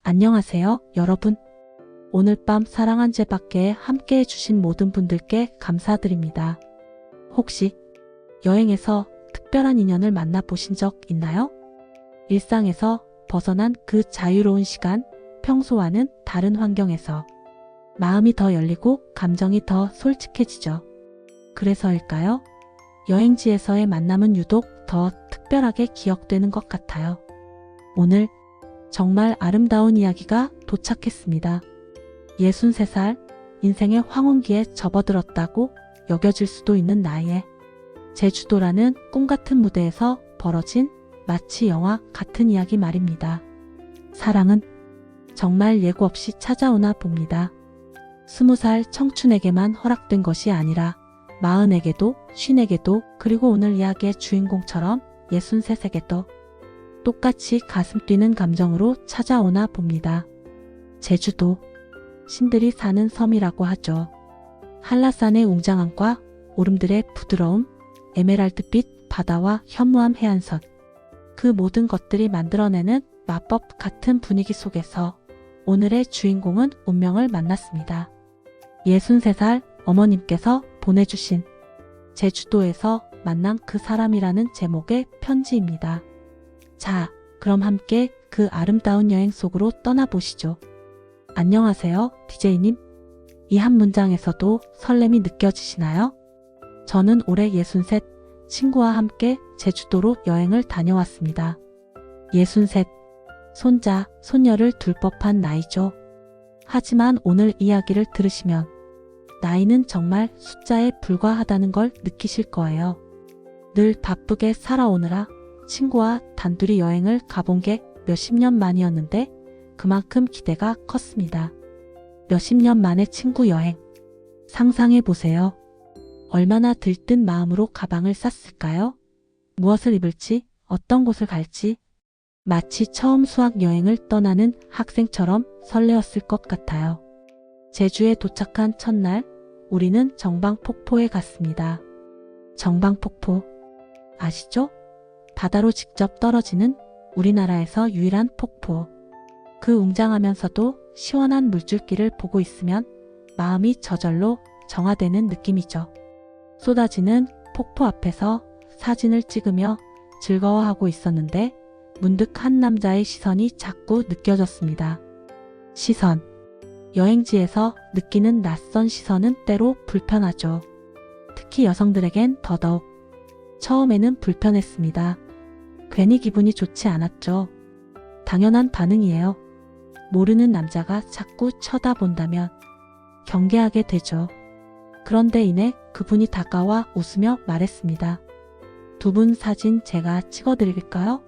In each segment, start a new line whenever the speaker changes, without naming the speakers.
안녕하세요, 여러분. 오늘 밤 사랑한 제 밖에 함께 해주신 모든 분들께 감사드립니다. 혹시 여행에서 특별한 인연을 만나보신 적 있나요? 일상에서 벗어난 그 자유로운 시간, 평소와는 다른 환경에서 마음이 더 열리고 감정이 더 솔직해지죠. 그래서일까요? 여행지에서의 만남은 유독 더 특별하게 기억되는 것 같아요. 오늘 정말 아름다운 이야기가 도착했습니다. 63살, 인생의 황혼기에 접어들었다고 여겨질 수도 있는 나이에 제주도라는 꿈같은 무대에서 벌어진 마치 영화 같은 이야기 말입니다. 사랑은 정말 예고 없이 찾아오나 봅니다. 20살 청춘에게만 허락된 것이 아니라 40에게도 50에게도 그리고 오늘 이야기의 주인공처럼 63에게도 똑같이 가슴 뛰는 감정으로 찾아오나 봅니다. 제주도, 신들이 사는 섬이라고 하죠. 한라산의 웅장함과 오름들의 부드러움, 에메랄드빛 바다와 현무암 해안선, 그 모든 것들이 만들어내는 마법 같은 분위기 속에서 오늘의 주인공은 운명을 만났습니다. 63살 어머님께서 보내주신 제주도에서 만난 그 사람이라는 제목의 편지입니다. 자, 그럼 함께 그 아름다운 여행 속으로 떠나보시죠. 안녕하세요, DJ님. 이 한 문장에서도 설렘이 느껴지시나요? 저는 올해 63, 친구와 함께 제주도로 여행을 다녀왔습니다. 63, 손자, 손녀를 둘 법한 나이죠. 하지만 오늘 이야기를 들으시면 나이는 정말 숫자에 불과하다는 걸 느끼실 거예요. 늘 바쁘게 살아오느라 친구와 단둘이 여행을 가본 게 몇십 년 만이었는데 그만큼 기대가 컸습니다. 몇십 년 만의 친구 여행. 상상해 보세요. 얼마나 들뜬 마음으로 가방을 쌌을까요? 무엇을 입을지, 어떤 곳을 갈지, 마치 처음 수학 여행을 떠나는 학생처럼 설레었을 것 같아요. 제주에 도착한 첫날, 우리는 정방폭포에 갔습니다. 정방폭포, 아시죠? 바다로 직접 떨어지는 우리나라에서 유일한 폭포. 그 웅장하면서도 시원한 물줄기를 보고 있으면 마음이 저절로 정화되는 느낌이죠. 쏟아지는 폭포 앞에서 사진을 찍으며 즐거워하고 있었는데 문득 한 남자의 시선이 자꾸 느껴졌습니다. 시선. 여행지에서 느끼는 낯선 시선은 때로 불편하죠. 특히 여성들에겐 더더욱. 처음에는 불편했습니다. 괜히 기분이 좋지 않았죠. 당연한 반응이에요. 모르는 남자가 자꾸 쳐다본다면 경계하게 되죠. 그런데 이내 그분이 다가와 웃으며 말했습니다. 두 분 사진 제가 찍어드릴까요?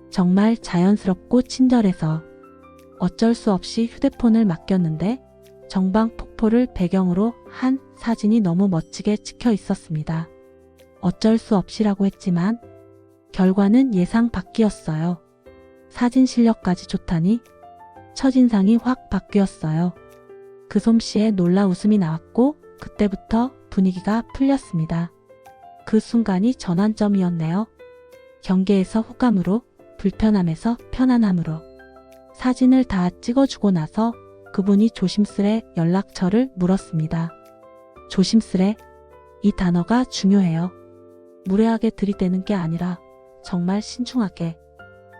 정말 자연스럽고 친절해서 어쩔 수 없이 휴대폰을 맡겼는데 정방폭포를 배경으로 한 사진이 너무 멋지게 찍혀 있었습니다. 어쩔 수 없이라고 했지만 결과는 예상 밖이었어요. 사진 실력까지 좋다니 첫인상이 확 바뀌었어요. 그 솜씨에 놀라 웃음이 나왔고 그때부터 분위기가 풀렸습니다. 그 순간이 전환점이었네요. 경계에서 호감으로, 불편함에서 편안함으로. 사진을 다 찍어주고 나서 그분이 조심스레 연락처를 물었습니다. 조심스레, 이 단어가 중요해요. 무례하게 들이대는 게 아니라 정말 신중하게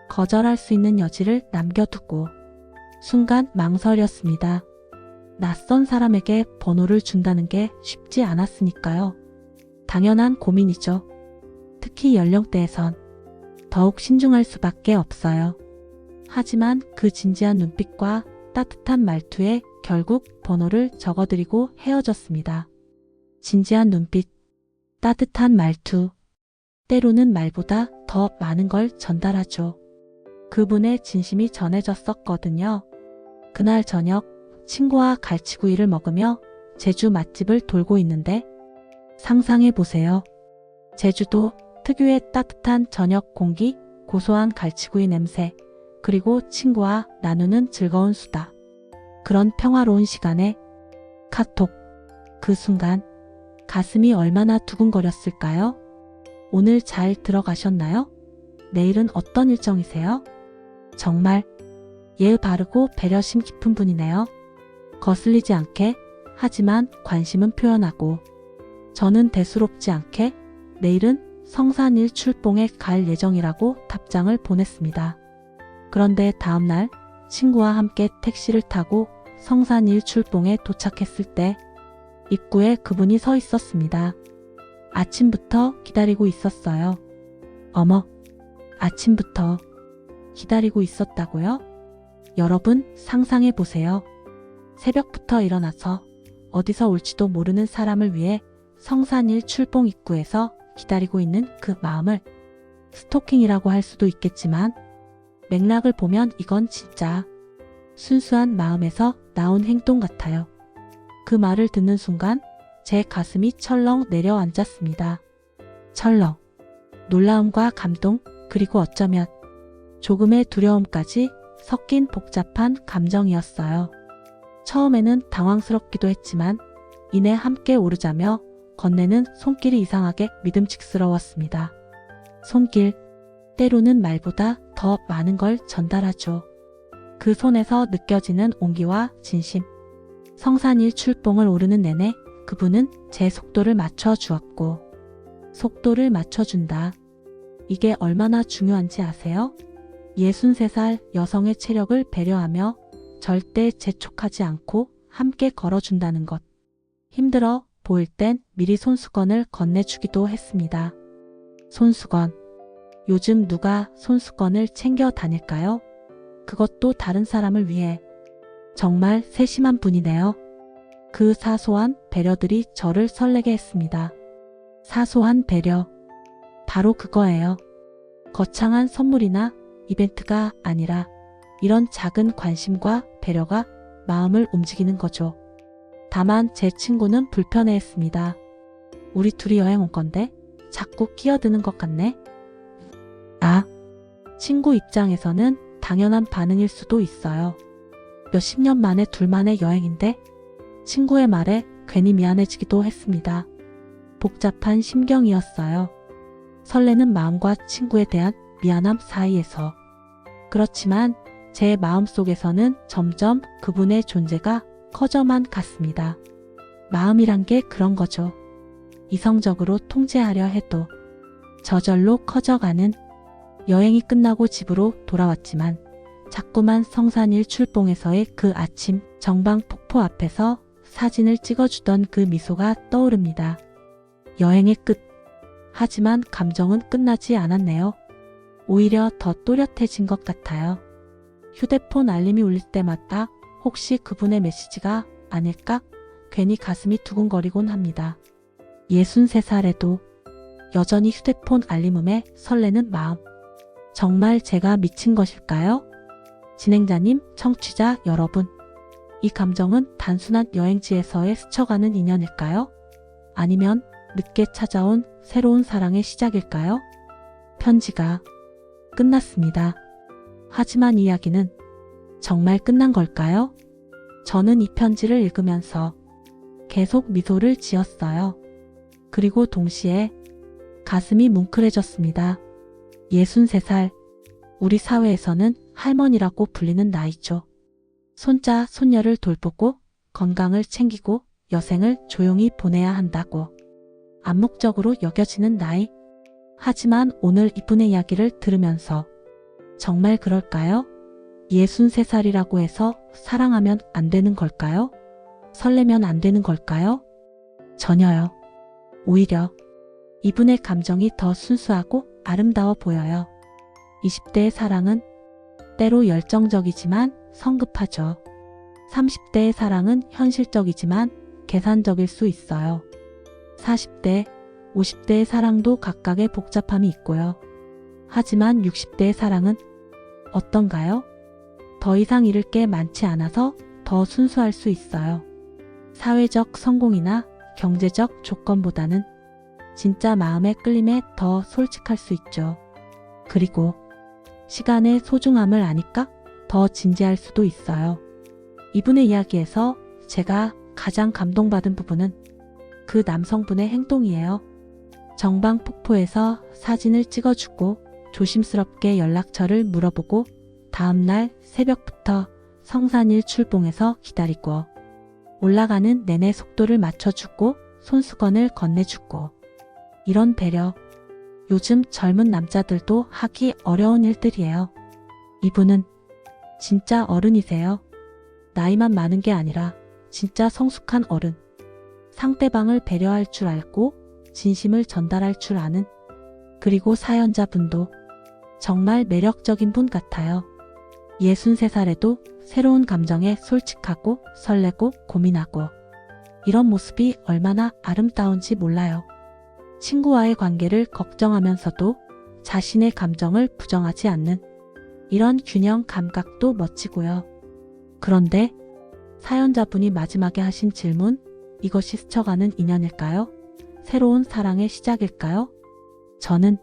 거절할 수 있는 여지를 남겨두고. 순간 망설였습니다. 낯선 사람에게 번호를 준다는 게 쉽지 않았으니까요. 당연한 고민이죠. 특히 연령대에선 더욱 신중할 수밖에 없어요. 하지만 그 진지한 눈빛과 따뜻한 말투에 결국 번호를 적어드리고 헤어졌습니다. 진지한 눈빛, 따뜻한 말투. 때로는 말보다 더 많은 걸 전달하죠. 그분의 진심이 전해졌었거든요. 그날 저녁 친구와 갈치구이를 먹으며 제주 맛집을 돌고 있는데 상상해 보세요. 제주도 특유의 따뜻한 저녁 공기, 고소한 갈치구이 냄새, 그리고 친구와 나누는 즐거운 수다. 그런 평화로운 시간에 카톡. 그 순간 가슴이 얼마나 두근거렸을까요? 오늘 잘 들어가셨나요? 내일은 어떤 일정이세요? 정말 예의 바르고 배려심 깊은 분이네요. 거슬리지 않게, 하지만 관심은 표현하고, 저는 대수롭지 않게 내일은 성산일 출봉에 갈 예정이라고 답장을 보냈습니다. 그런데 다음날 친구와 함께 택시를 타고 성산일 출봉에 도착했을 때 입구에 그분이 서 있었습니다. 아침부터 기다리고 있었어요. 어머, 아침부터 기다리고 있었다고요? 여러분 상상해 보세요. 새벽부터 일어나서 어디서 올지도 모르는 사람을 위해 성산일 출봉 입구에서 기다리고 있는 그 마음을 스토킹이라고 할 수도 있겠지만 맥락을 보면 이건 진짜 순수한 마음에서 나온 행동 같아요. 그 말을 듣는 순간 제 가슴이 철렁 내려앉았습니다. 철렁. 놀라움과 감동, 그리고 어쩌면 조금의 두려움까지 섞인 복잡한 감정이었어요. 처음에는 당황스럽기도 했지만 이내 함께 오르자며 건네는 손길이 이상하게 믿음직스러웠습니다. 손길, 때로는 말보다 더 많은 걸 전달하죠. 그 손에서 느껴지는 온기와 진심. 성산일 출봉을 오르는 내내 그분은 제 속도를 맞춰 주었고, 속도를 맞춰준다. 이게 얼마나 중요한지 아세요? 63살 여성의 체력을 배려하며 절대 재촉하지 않고 함께 걸어준다는 것. 힘들어 보일 땐 미리 손수건을 건네주기도 했습니다. 손수건. 요즘 누가 손수건을 챙겨 다닐까요? 그것도 다른 사람을 위해. 정말 세심한 분이네요. 그 사소한 배려들이 저를 설레게 했습니다. 사소한 배려. 바로 그거예요. 거창한 선물이나 이벤트가 아니라 이런 작은 관심과 배려가 마음을 움직이는 거죠. 다만 제 친구는 불편해했습니다. 우리 둘이 여행 온 건데 자꾸 끼어드는 것 같네. 아, 친구 입장에서는 당연한 반응일 수도 있어요. 몇십 년 만에 둘만의 여행인데 친구의 말에 괜히 미안해지기도 했습니다. 복잡한 심경이었어요. 설레는 마음과 친구에 대한 미안함 사이에서. 그렇지만 제 마음속에서는 점점 그분의 존재가 커져만 갔습니다. 마음이란 게 그런 거죠. 이성적으로 통제하려 해도 저절로 커져가는. 여행이 끝나고 집으로 돌아왔지만 자꾸만 성산일 출봉에서의 그 아침 정방 폭포 앞에서 사진을 찍어주던 그 미소가 떠오릅니다. 여행의 끝. 하지만 감정은 끝나지 않았네요. 오히려 더 또렷해진 것 같아요. 휴대폰 알림이 울릴 때마다 혹시 그분의 메시지가 아닐까? 괜히 가슴이 두근거리곤 합니다. 63살에도 여전히 휴대폰 알림음에 설레는 마음. 정말 제가 미친 것일까요? 진행자님, 청취자 여러분. 이 감정은 단순한 여행지에서의 스쳐가는 인연일까요? 아니면 늦게 찾아온 새로운 사랑의 시작일까요? 편지가 끝났습니다. 하지만 이야기는 정말 끝난 걸까요? 저는 이 편지를 읽으면서 계속 미소를 지었어요. 그리고 동시에 가슴이 뭉클해졌습니다. 63살. 우리 사회에서는 할머니라고 불리는 나이죠. 손자, 손녀를 돌보고 건강을 챙기고 여생을 조용히 보내야 한다고 암묵적으로 여겨지는 나이. 하지만 오늘 이분의 이야기를 들으면서 정말 그럴까요? 63살이라고 해서 사랑하면 안 되는 걸까요? 설레면 안 되는 걸까요? 전혀요. 오히려 이분의 감정이 더 순수하고 아름다워 보여요. 20대의 사랑은 때로 열정적이지만 성급하죠. 30대의 사랑은 현실적이지만 계산적일 수 있어요. 40대, 50대의 사랑도 각각의 복잡함이 있고요. 하지만 60대의 사랑은 어떤가요? 더 이상 잃을 게 많지 않아서 더 순수할 수 있어요. 사회적 성공이나 경제적 조건보다는 진짜 마음의 끌림에 더 솔직할 수 있죠. 그리고 시간의 소중함을 아니까 더 진지할 수도 있어요. 이분의 이야기에서 제가 가장 감동받은 부분은 그 남성분의 행동이에요. 정방 폭포에서 사진을 찍어주고 조심스럽게 연락처를 물어보고 다음날 새벽부터 성산일 출봉해서 기다리고 올라가는 내내 속도를 맞춰주고 손수건을 건네주고 이런 배려 요즘 젊은 남자들도 하기 어려운 일들이에요. 이분은 진짜 어른이세요. 나이만 많은 게 아니라 진짜 성숙한 어른. 상대방을 배려할 줄 알고 진심을 전달할 줄 아는 그리고 사연자분도 정말 매력적인 분 같아요. 63살에도 새로운 감정에 솔직하고 설레고 고민하고 이런 모습이 얼마나 아름다운지 몰라요. 친구와의 관계를 걱정하면서도 자신의 감정을 부정하지 않는 이런 균형 감각도 멋지고요. 그런데 사연자분이 마지막에 하신 질문, 이것이 스쳐가는 인연일까요? 새로운 사랑의 시작일까요? 저는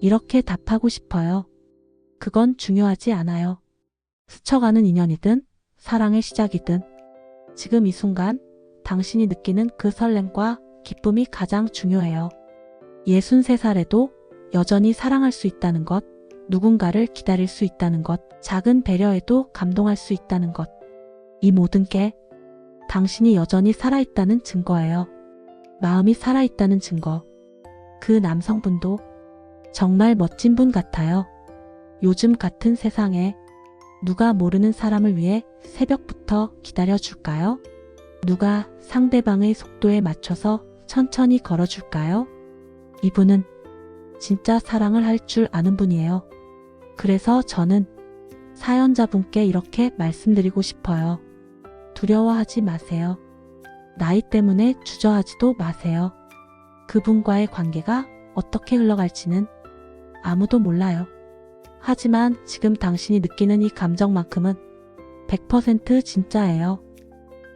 이렇게 답하고 싶어요. 그건 중요하지 않아요. 스쳐가는 인연이든 사랑의 시작이든 지금 이 순간 당신이 느끼는 그 설렘과 기쁨이 가장 중요해요. 63살에도 여전히 사랑할 수 있다는 것, 누군가를 기다릴 수 있다는 것, 작은 배려에도 감동할 수 있다는 것. 이 모든 게 당신이 여전히 살아있다는 증거예요. 마음이 살아있다는 증거. 그 남성분도 정말 멋진 분 같아요. 요즘 같은 세상에 누가 모르는 사람을 위해 새벽부터 기다려줄까요? 누가 상대방의 속도에 맞춰서 천천히 걸어줄까요? 이분은 진짜 사랑을 할 줄 아는 분이에요. 그래서 저는 사연자분께 이렇게 말씀드리고 싶어요. 두려워하지 마세요. 나이 때문에 주저하지도 마세요. 그분과의 관계가 어떻게 흘러갈지는 아무도 몰라요. 하지만 지금 당신이 느끼는 이 감정만큼은 100% 진짜예요.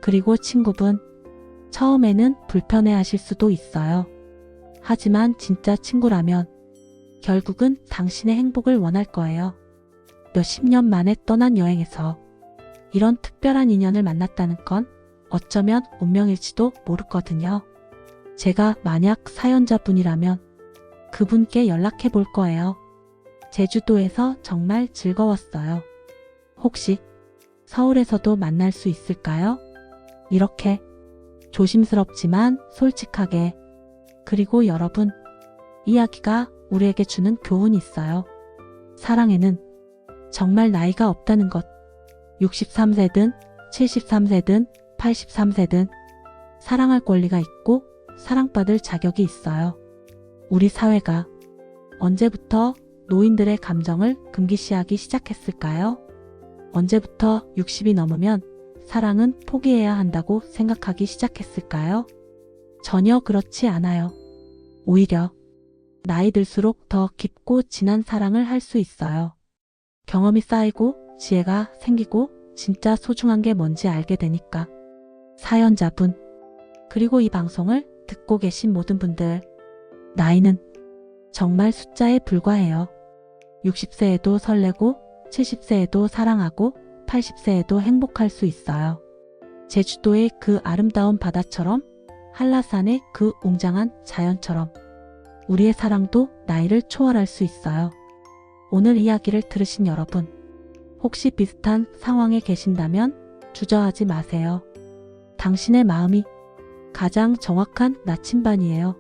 그리고 친구분, 처음에는 불편해하실 수도 있어요. 하지만 진짜 친구라면 결국은 당신의 행복을 원할 거예요. 몇십 년 만에 떠난 여행에서 이런 특별한 인연을 만났다는 건 어쩌면 운명일지도 모르거든요. 제가 만약 사연자분이라면 그분께 연락해 볼 거예요. 제주도에서 정말 즐거웠어요. 혹시 서울에서도 만날 수 있을까요? 이렇게 조심스럽지만 솔직하게. 그리고 여러분, 이야기가 우리에게 주는 교훈이 있어요. 사랑에는 정말 나이가 없다는 것. 63세든 73세든 83세든 사랑할 권리가 있고 사랑받을 자격이 있어요. 우리 사회가 언제부터 노인들의 감정을 금기시하기 시작했을까요? 언제부터 60이 넘으면 사랑은 포기해야 한다고 생각하기 시작했을까요? 전혀 그렇지 않아요. 오히려 나이 들수록 더 깊고 진한 사랑을 할 수 있어요. 경험이 쌓이고 지혜가 생기고 진짜 소중한 게 뭔지 알게 되니까. 사연자분, 그리고 이 방송을 듣고 계신 모든 분들, 나이는 정말 숫자에 불과해요. 60세에도 설레고 70세에도 사랑하고 80세에도 행복할 수 있어요. 제주도의 그 아름다운 바다처럼, 한라산의 그 웅장한 자연처럼 우리의 사랑도 나이를 초월할 수 있어요. 오늘 이야기를 들으신 여러분, 혹시 비슷한 상황에 계신다면 주저하지 마세요. 당신의 마음이 가장 정확한 나침반이에요.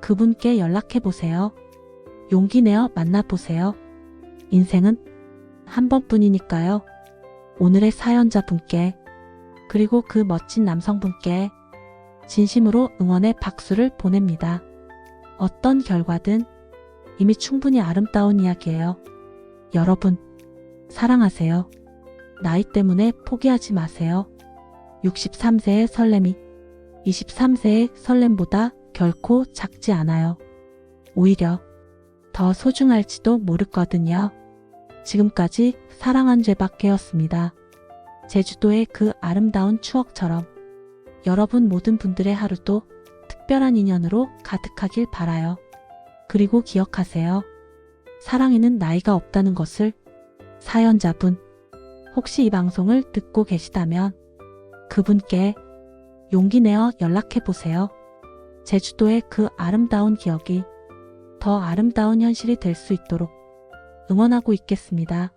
그분께 연락해보세요. 용기 내어 만나보세요. 인생은 한 번뿐이니까요. 오늘의 사연자분께, 그리고 그 멋진 남성분께 진심으로 응원의 박수를 보냅니다. 어떤 결과든 이미 충분히 아름다운 이야기예요. 여러분, 사랑하세요. 나이 때문에 포기하지 마세요. 63세의 설렘이 23세의 설렘보다 결코 작지 않아요. 오히려 더 소중할지도 모르거든요. 지금까지 사랑한 죄밖에였습니다. 제주도의 그 아름다운 추억처럼 여러분 모든 분들의 하루도 특별한 인연으로 가득하길 바라요. 그리고 기억하세요. 사랑에는 나이가 없다는 것을. 사연자분, 혹시 이 방송을 듣고 계시다면 그분께 용기 내어 연락해보세요. 제주도의 그 아름다운 기억이 더 아름다운 현실이 될 수 있도록 응원하고 있겠습니다.